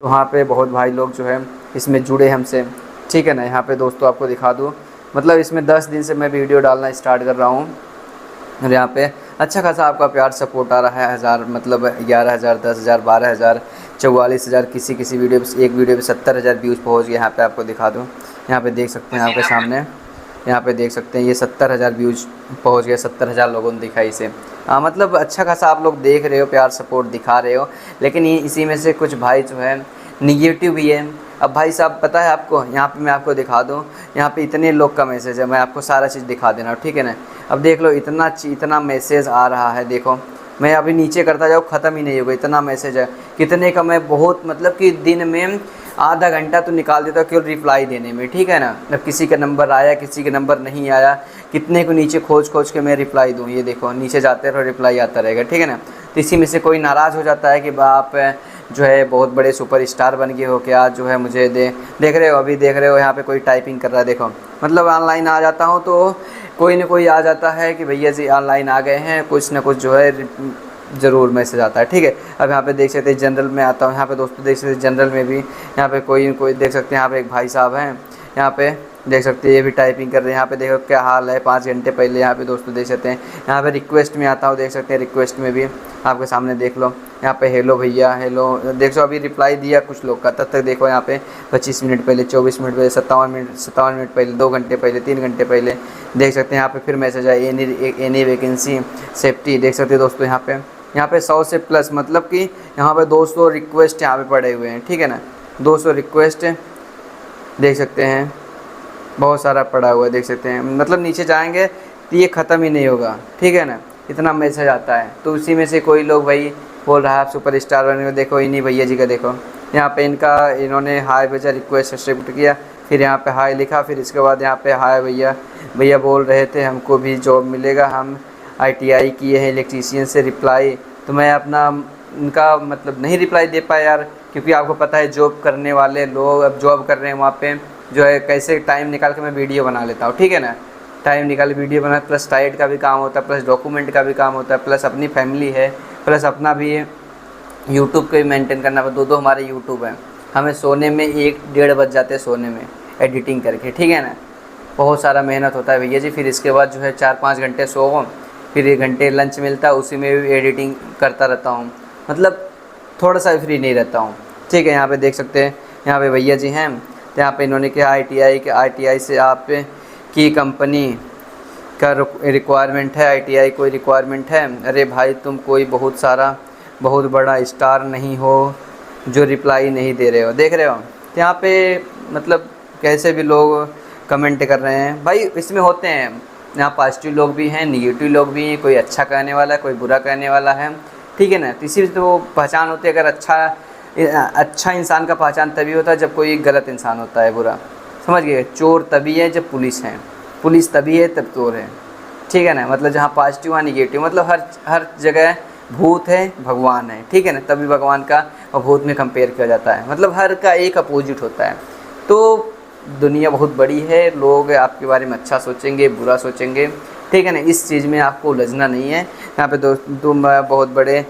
तो वहाँ पे बहुत भाई लोग जो है इसमें जुड़े हमसे, ठीक है ना। यहाँ पे दोस्तों आपको दिखा दूँ, मतलब इसमें 10 दिन से मैं वीडियो डालना स्टार्ट कर रहा हूँ और यहाँ पे अच्छा खासा आपका प्यार सपोर्ट आ रहा है। हज़ार मतलब 11,000, 10,000, 12,000, 44,000, किसी किसी वीडियो पे, एक वीडियो पे 70,000 व्यूज़ पहुँच गए। यहाँ पे आपको दिखा दूँ, यहाँ पे देख सकते हैं आपके सामने, यहाँ पे देख सकते हैं ये 70,000 व्यूज़ पहुँच गया, 70,000 लोगों ने दिखा इसे। हाँ, मतलब अच्छा खासा आप लोग देख रहे हो, प्यार सपोर्ट दिखा रहे हो, लेकिन ये इसी में से कुछ भाई जो है निगेटिव भी है। अब भाई साहब पता है आपको, यहाँ पे मैं आपको दिखा दूँ, यहाँ पे इतने लोग का मैसेज है, मैं आपको सारा चीज़ दिखा देना, ठीक है ना। अब देख लो इतना मैसेज आ रहा है, देखो मैं अभी नीचे करता जाऊँ ख़त्म ही नहीं होगा, इतना मैसेज है। कितने का मैं बहुत मतलब कि दिन में आधा घंटा तो निकाल देता हूँ केवल रिप्लाई देने में, ठीक है ना। अब किसी का नंबर आया, किसी का नंबर नहीं आया, कितने को नीचे खोज खोज के मैं रिप्लाई दूँ। ये देखो नीचे जाते रहो, रिप्लाई आता रहेगा, ठीक है ना। तो इसी में से कोई नाराज़ हो जाता है कि आप जो है बहुत बड़े सुपरस्टार बन गए हो क्या, जो है मुझे देख रहे हो, अभी देख रहे हो यहाँ पे कोई टाइपिंग कर रहा है, देखो मतलब ऑनलाइन आ जाता हूँ तो कोई ना कोई आ जाता है कि भैया जी ऑनलाइन आ गए हैं, कुछ ना कुछ जो है ज़रूर मैसेज आता है, ठीक है। अब यहाँ पे देख सकते हैं जनरल में आता हूँ, यहाँ पे दोस्तों देख सकते हैं जनरल में भी यहाँ पे कोई देख सकते हैं, यहाँ पे एक भाई साहब हैं, यहाँ पे देख सकते हैं ये भी टाइपिंग कर रहे हैं। यहाँ पे देखो क्या हाल है 5 घंटे पहले, यहाँ पे दोस्तों देख सकते हैं। यहाँ पे रिक्वेस्ट में आता हूँ, देख सकते हैं रिक्वेस्ट में भी आपके सामने देख लो, यहाँ पे हेलो भैया हेलो, देख सो अभी रिप्लाई दिया कुछ लोग का, तब तक देखो यहाँ पे 25 मिनट पहले, 24 मिनट पहले, 57 मिनट पहले, 2 घंटे पहले, 3 घंटे पहले, देख सकते हैं। यहाँ पे फिर मैसेज आया एनी वैकेंसी सेफ्टी, देख सकते हैं दोस्तों यहाँ पे 100 से प्लस, मतलब कि यहाँ पे 200 रिक्वेस्ट यहाँ पे पड़े हुए हैं, ठीक है ना। 200 रिक्वेस्ट देख सकते हैं, बहुत सारा पड़ा हुआ है, देख सकते हैं। मतलब नीचे जाएंगे तो ये ख़त्म ही नहीं होगा, ठीक है ना, इतना मैसेज आता है। तो उसी में से कोई लोग भाई बोल रहा है आप सुपरस्टार बने हो, देखो इन्हीं भैया जी का देखो, यहाँ पे इन्होंने हाय भेजा, रिक्वेस्ट एक्सेप्ट किया, फिर यहाँ पे हाय लिखा, फिर इसके बाद यहाँ पे हाय भैया, भैया बोल रहे थे हमको भी जॉब मिलेगा, हम ITI किए हैं इलेक्ट्रीशियन से, रिप्लाई तो मैं अपना उनका मतलब नहीं रिप्लाई दे पाया यार, क्योंकि आपको पता है जॉब करने वाले लोग अब जॉब कर रहे हैं वहाँ पे जो है कैसे टाइम निकाल के मैं वीडियो बना लेता हूँ, ठीक है ना। टाइम निकाल वीडियो बना, प्लस टाइट का भी काम होता है, प्लस डॉक्यूमेंट का भी काम होता है, प्लस अपनी फैमिली है, प्लस अपना भी यूट्यूब को भी मेंटेन करना। दो हमारे यूट्यूब हैं, हमें सोने में 1-1:30 बज जाते हैं सोने में एडिटिंग करके, ठीक है ना। बहुत सारा मेहनत होता है भैया जी। फिर इसके बाद जो है 4-5 घंटे सो, फिर 1 घंटे लंच मिलता है, उसी में भी एडिटिंग करता रहता हूँ, मतलब थोड़ा सा फ्री नहीं रहता हूँ, ठीक है। यहाँ पे देख सकते हैं, यहाँ पे भैया जी हैं, तो यहाँ पे इन्होंने कहा ITI से आप की कंपनी का रिक्वायरमेंट है, ITI कोई रिक्वायरमेंट है। अरे भाई तुम कोई बहुत बड़ा स्टार नहीं हो जो रिप्लाई नहीं दे रहे हो, देख रहे हो। तो यहाँ पे मतलब कैसे भी लोग कमेंट कर रहे हैं भाई, इसमें होते हैं यहाँ पॉजिटिव लोग भी हैं, निगेटिव लोग भी हैं, कोई अच्छा कहने वाला है, कोई बुरा कहने वाला है, ठीक है ना। तो इसी तो पहचान होती है। अगर अच्छा इंसान का पहचान तभी होता है जब कोई गलत इंसान होता है, बुरा, समझ गए। चोर तभी है जब पुलिस है, पुलिस तभी है तब चोर है, ठीक है ना। मतलब जहाँ पॉजिटिव वहाँ निगेटिव, मतलब हर जगह भूत है भगवान है, ठीक है ना। तभी भगवान का और भूत में कंपेयर किया जाता है, मतलब हर का एक अपोजिट होता है। तो दुनिया बहुत बड़ी है, लोग आपके बारे में अच्छा सोचेंगे बुरा सोचेंगे, ठीक है ना। इस चीज़ में आपको उलझना नहीं है। यहाँ पे तुम बहुत बड़े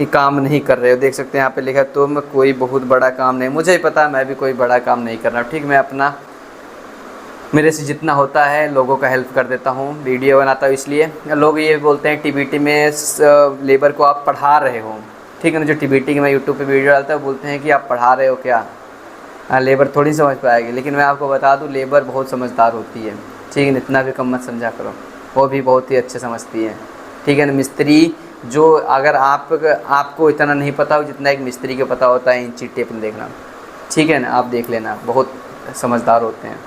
काम नहीं कर रहे हो, देख सकते हैं यहाँ पे लिखा है तुम कोई बहुत बड़ा काम नहीं। मुझे ही पता मैं भी कोई बड़ा काम नहीं कर रहा, ठीक। मैं अपना मेरे से जितना होता है लोगों का हेल्प कर देता हूँ, वीडियो बनाता हूँ। इसलिए लोग ये बोलते हैं TBT में लेबर को आप पढ़ा रहे हो, ठीक है ना। जो TBT की मैं यूट्यूब पे वीडियो डालता हूँ बोलते हैं कि आप पढ़ा रहे हो क्या, लेबर थोड़ी समझ पाएगी। लेकिन मैं आपको बता दूँ लेबर बहुत समझदार होती है, ठीक है। इतना भी कम मत समझा करो, वो भी बहुत ही अच्छे समझती है, ठीक है ना। मिस्त्री जो अगर आपको इतना नहीं पता हो जितना एक मिस्त्री को पता होता है इंची टेप में देखना, ठीक है ना। आप देख लेना, बहुत समझदार होते हैं,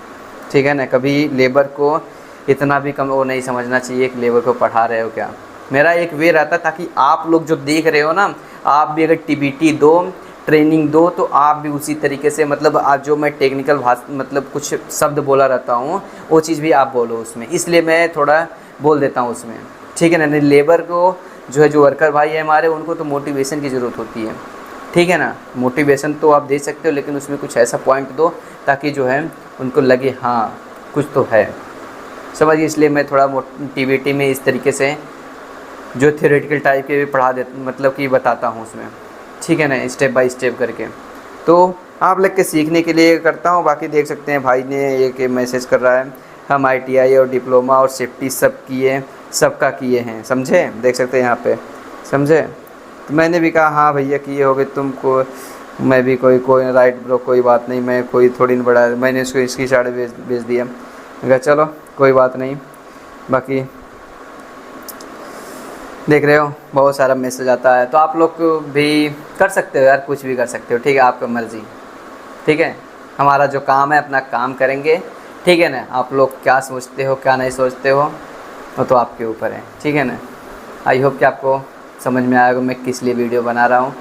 ठीक है ना। कभी लेबर को इतना भी कम वो नहीं समझना चाहिए कि लेबर को पढ़ा रहे हो क्या। मेरा एक वे रहता ताकि आप लोग जो देख रहे हो ना, आप भी अगर TBT दो, ट्रेनिंग दो, तो आप भी उसी तरीके से, मतलब आज जो मैं टेक्निकल मतलब कुछ शब्द बोला रहता हूँ वो चीज़ भी आप बोलो उसमें, इसलिए मैं थोड़ा बोल देता हूँ उसमें, ठीक है ना। लेबर को जो है, जो वर्कर भाई है हमारे, उनको तो मोटिवेशन की ज़रूरत होती है, ठीक है ना। मोटिवेशन तो आप दे सकते हो, लेकिन उसमें कुछ ऐसा पॉइंट दो ताकि जो है उनको लगे हाँ कुछ तो है, समझिए। इसलिए मैं थोड़ा TBT में इस तरीके से जो थ्योरेटिकल टाइप के भी पढ़ा दे, मतलब कि बताता हूँ उसमें, ठीक है ना, स्टेप बाय स्टेप करके। तो आप लोग के सीखने के लिए करता हूँ। बाकी देख सकते हैं भाई ने एक मैसेज कर रहा है, हम ITI और डिप्लोमा और सेफ्टी सब किए, सबका किए हैं, समझे, देख सकते हैं यहाँ पे, समझे। तो मैंने भी कहा हाँ भैया किए होगे तुमको, मैं भी कोई राइट ब्रो, कोई बात नहीं, मैं कोई थोड़ी नहीं बड़ा, मैंने इसको इसकी साड़ी भेज दिया। मैं कहा चलो कोई बात नहीं। बाकी देख रहे हो बहुत सारा मैसेज आता है, तो आप लोग भी कर सकते हो यार, कुछ भी कर सकते हो, ठीक है, आपका मर्ज़ी, ठीक है। हमारा जो काम है अपना काम करेंगे, ठीक है ना। आप लोग क्या सोचते हो क्या नहीं सोचते हो वो तो आपके ऊपर है, ठीक है ना। आई होप कि आपको समझ में आएगा मैं किस लिए वीडियो बना रहा हूँ।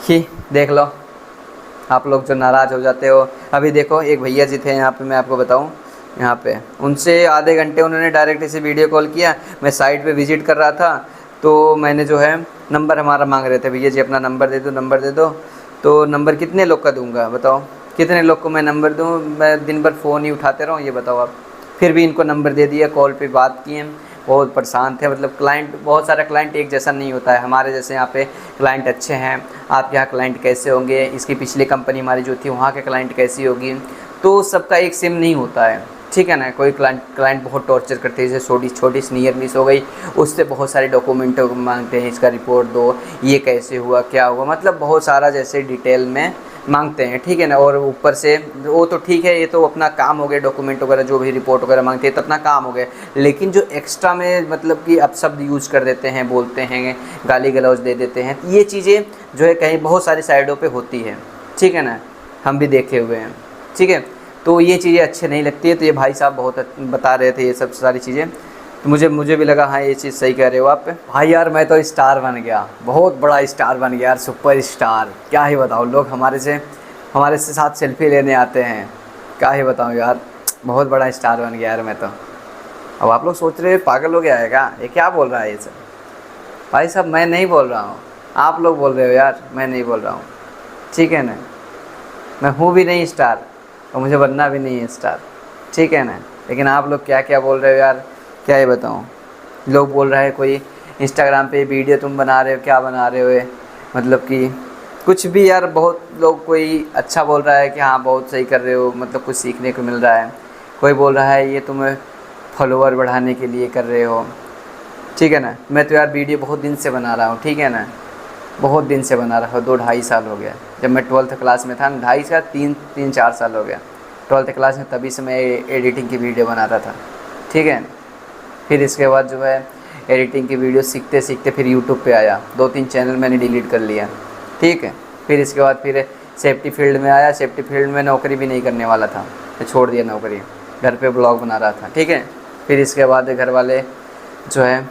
ही देख लो, आप लोग जो नाराज़ हो जाते हो, अभी देखो एक भैया जी थे यहाँ पे, मैं आपको बताऊँ, यहाँ पे उनसे आधे घंटे उन्होंने डायरेक्ट इसे वीडियो कॉल किया। मैं साइट पे विज़िट कर रहा था, तो मैंने जो है नंबर हमारा मांग रहे थे, भैया जी अपना नंबर दे दो, नंबर दे दो। तो नंबर कितने लोग का दूंगा बताओ, कितने लोग को मैं नंबर दूँ, मैं दिन भर फ़ोन ही उठाते रहूँ, ये बताओ आप। फिर भी इनको नंबर दे दिया, कॉल पे बात किए, बहुत परेशान थे। मतलब क्लाइंट, बहुत सारा क्लाइंट एक जैसा नहीं होता है, हमारे जैसे यहाँ पे क्लाइंट अच्छे हैं, आपके यहाँ क्लाइंट कैसे होंगे, इसकी पिछली कंपनी हमारी जो थी वहाँ के क्लाइंट कैसी होगी, तो सबका एक सेम नहीं होता है, ठीक है ना। कोई क्लाइंट बहुत टॉर्चर करते हैं, जैसे छोटी छोटी नियर मिस हो गई, उससे बहुत सारे डॉक्यूमेंट मांगते हैं, इसका रिपोर्ट दो, ये कैसे हुआ क्या हुआ, मतलब बहुत सारा जैसे डिटेल में मांगते हैं, ठीक है ना। और ऊपर से वो तो ठीक है, ये तो अपना काम हो गया, डॉक्यूमेंट वगैरह जो भी रिपोर्ट वगैरह मांगते हैं तो अपना काम हो गया। लेकिन जो एक्स्ट्रा में मतलब कि अब शब्द यूज़ कर देते हैं, बोलते हैं, गाली गलौज दे देते हैं, ये चीज़ें जो है कहीं बहुत सारी साइडों पे होती है, ठीक है ना, हम भी देखे हुए हैं, ठीक है। तो ये चीज़ें अच्छी नहीं लगती है। तो ये भाई साहब बहुत बता रहे थे ये सब सारी चीज़ें, तो मुझे भी लगा हाँ ये चीज़ सही कह रहे हो आप। भाई यार मैं तो स्टार बन गया, बहुत बड़ा स्टार बन गया यार, सुपर स्टार, क्या ही बताऊँ। लोग हमारे से साथ सेल्फी लेने आते हैं, क्या ही बताऊँ यार, बहुत बड़ा स्टार बन गया यार मैं तो। अब आप लोग सोच रहे हैं पागल हो गया है क्या, ये क्या बोल रहा है ये सब। भाई साहब मैं नहीं बोल रहा हूँ, आप लोग बोल रहे हो यार, मैं नहीं बोल रहा हूँ, ठीक है ना। मैं हूँ भी नहीं स्टार और मुझे बनना भी नहीं है स्टार, ठीक है ना। लेकिन आप लोग क्या क्या बोल रहे हो यार, क्या ही बताऊँ। लोग बोल रहे हैं कोई इंस्टाग्राम पे वीडियो तुम बना रहे हो, क्या बना रहे हो ये, मतलब कि कुछ भी यार। बहुत लोग, कोई अच्छा बोल रहा है कि हाँ बहुत सही कर रहे हो, मतलब कुछ सीखने को मिल रहा है। कोई बोल रहा है ये तुम्हें फॉलोवर बढ़ाने के लिए कर रहे हो, ठीक है ना। मैं तो यार वीडियो बहुत दिन से बना रहा हूँ, ठीक है ना, बहुत दिन से बना रहा हूँ, 2-2.5 साल हो गया। जब मैं 12th क्लास में था, 2.5 का 3-4 साल हो गया 12th क्लास में, तभी से मैं एडिटिंग की वीडियो बनाता था, ठीक है। फिर इसके बाद जो है एडिटिंग की वीडियो सीखते सीखते फिर यूट्यूब पे आया, 2-3 चैनल मैंने डिलीट कर लिया, ठीक है। फिर इसके बाद फिर सेफ्टी फील्ड में आया, सेफ्टी फील्ड में नौकरी भी नहीं करने वाला था, तो छोड़ दिया नौकरी, घर पे ब्लॉग बना रहा था, ठीक है। फिर इसके बाद घर वाले जो है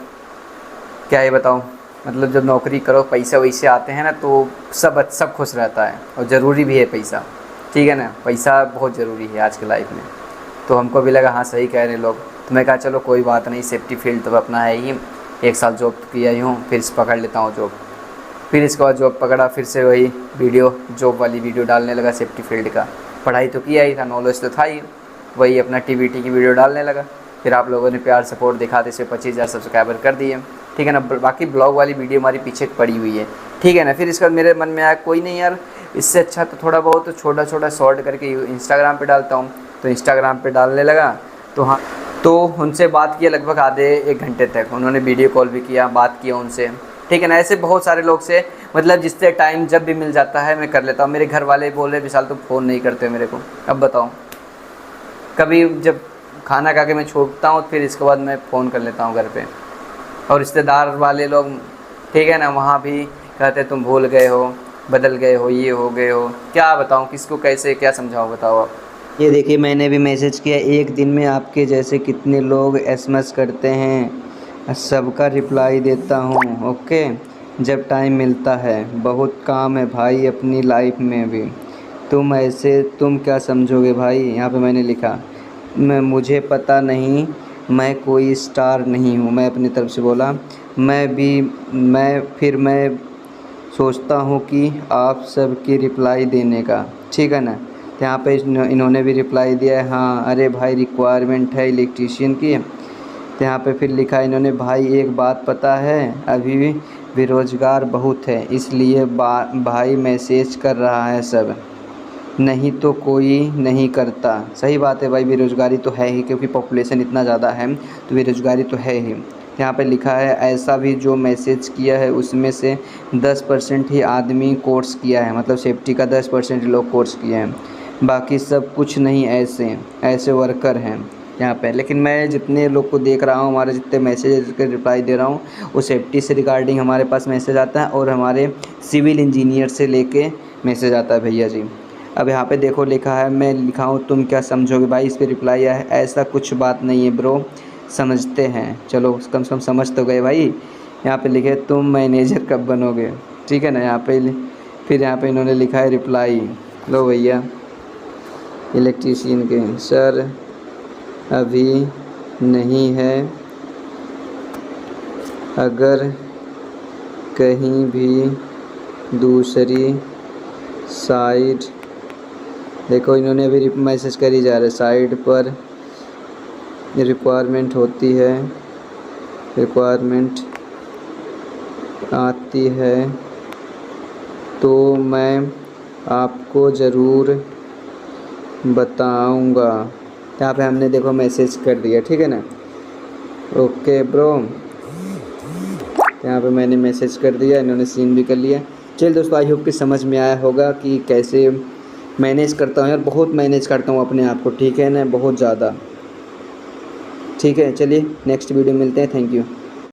क्या ही बताऊँ, मतलब जब नौकरी करो पैसे वैसे आते हैं ना, तो सब खुश रहता है, और ज़रूरी भी है पैसा, ठीक है ना। पैसा बहुत ज़रूरी है आज के लाइफ में। तो हमको भी लगा हाँ सही कह रहे लोग, तो मैं कहा चलो कोई बात नहीं, सेफ्टी फील्ड तो अपना है ही, 1 साल जॉब किया ही हूँ, फिर पकड़ लेता हूँ जॉब। फिर इसके बाद जॉब पकड़ा, फिर से वही जॉब वाली वीडियो डालने लगा सेफ्टी फील्ड का। पढ़ाई तो किया ही था, नॉलेज तो था ही, वही अपना TVT की वीडियो डालने लगा। फिर आप लोगों ने प्यार सपोर्ट दिखाते से 25,000 सब्सक्राइबर कर दिए, ठीक है ना। बाकी ब्लॉग वाली वीडियो हमारी पीछे पड़ी हुई है, ठीक है ना। फिर इसके बाद मेरे मन में आया कोई नहीं यार, इससे अच्छा तो थोड़ा बहुत छोटा छोटा शॉर्ट करके इंस्टाग्राम पे डालता हूँ, तो इंस्टाग्राम पे डालने लगा। तो हाँ, तो उनसे बात किया लगभग आधे 1 घंटे तक, उन्होंने वीडियो कॉल भी किया, बात किया उनसे, ठीक है ना। ऐसे बहुत सारे लोग से, मतलब जिससे टाइम जब भी मिल जाता है मैं कर लेता हूँ। मेरे घर वाले बोले विशाल तुम फ़ोन नहीं करते मेरे को, अब बताओ। कभी जब खाना खा के मैं छोड़ता हूँ, फिर इसके बाद मैं फ़ोन कर लेता हूँ घर पे। और रिश्तेदार वाले लोग, ठीक है ना, वहाँ भी कहते तुम भूल गए हो, बदल गए हो, ये हो गए हो, क्या बताऊँ, किसको कैसे क्या समझाऊँ, बताओ आप। ये देखिए मैंने भी मैसेज किया, एक दिन में आपके जैसे कितने लोग SMS करते हैं, सबका रिप्लाई देता हूँ, ओके, जब टाइम मिलता है। बहुत काम है भाई अपनी लाइफ में भी, तुम क्या समझोगे भाई। यहाँ पे मैंने लिखा, मुझे पता नहीं, मैं कोई स्टार नहीं हूँ, मैं अपनी तरफ से बोला। मैं सोचता हूँ कि आप सब की रिप्लाई देने का, ठीक है ना। तो यहाँ पे इन्होंने भी रिप्लाई दिया है, हाँ अरे भाई रिक्वायरमेंट है इलेक्ट्रीशियन की। तो यहाँ पे फिर लिखा इन्होंने, भाई एक बात पता है, अभी भी बेरोज़गार बहुत है, इसलिए भाई मैसेज कर रहा है सब, नहीं तो कोई नहीं करता। सही बात है भाई, बेरोज़गारी तो है ही, क्योंकि पॉपुलेशन इतना ज़्यादा है तो बेरोज़गारी तो है ही। यहाँ पे लिखा है ऐसा भी जो मैसेज किया है उसमें से 10% ही आदमी कोर्स किया है, मतलब सेफ्टी का 10% लोग कोर्स किए हैं, बाकी सब कुछ नहीं, ऐसे वर्कर हैं यहाँ पे। लेकिन मैं जितने लोग को देख रहा हूँ, हमारे जितने मैसेज के रिप्लाई दे रहा हूँ, वो सेफ्टी से रिगार्डिंग हमारे पास मैसेज आता है और हमारे सिविल इंजीनियर से लेके मैसेज आता है भैया जी। अब यहाँ पे देखो लिखा है, मैं लिखा हूँ तुम क्या समझोगे भाई, इस पर रिप्लाई आया है ऐसा कुछ बात नहीं है ब्रो, समझते हैं। चलो कम से कम समझ तो गए भाई। यहाँ पे लिखे तुम मैनेजर कब बनोगे, ठीक है ना। यहाँ पे फिर यहाँ पे इन्होंने लिखा है रिप्लाई, लो भैया इलेक्ट्रीशियन के, सर अभी नहीं है, अगर कहीं भी दूसरी साइड, देखो इन्होंने अभी मैसेज कर ही जा रहे, साइड पर रिक्वायरमेंट होती है, रिक्वायरमेंट आती है तो मैं आपको ज़रूर बताऊंगा। यहाँ पे हमने देखो मैसेज कर दिया, ठीक है ना। ओके ब्रो, यहाँ पे मैंने मैसेज कर दिया, इन्होंने सीन भी कर लिया। चल दोस्तों, आई होप कि समझ में आया होगा कि कैसे मैनेज करता हूँ यार, बहुत मैनेज करता हूँ अपने आप को, ठीक है ना, बहुत ज़्यादा। ठीक है, चलिए नेक्स्ट वीडियो मिलते हैं, थैंक यू।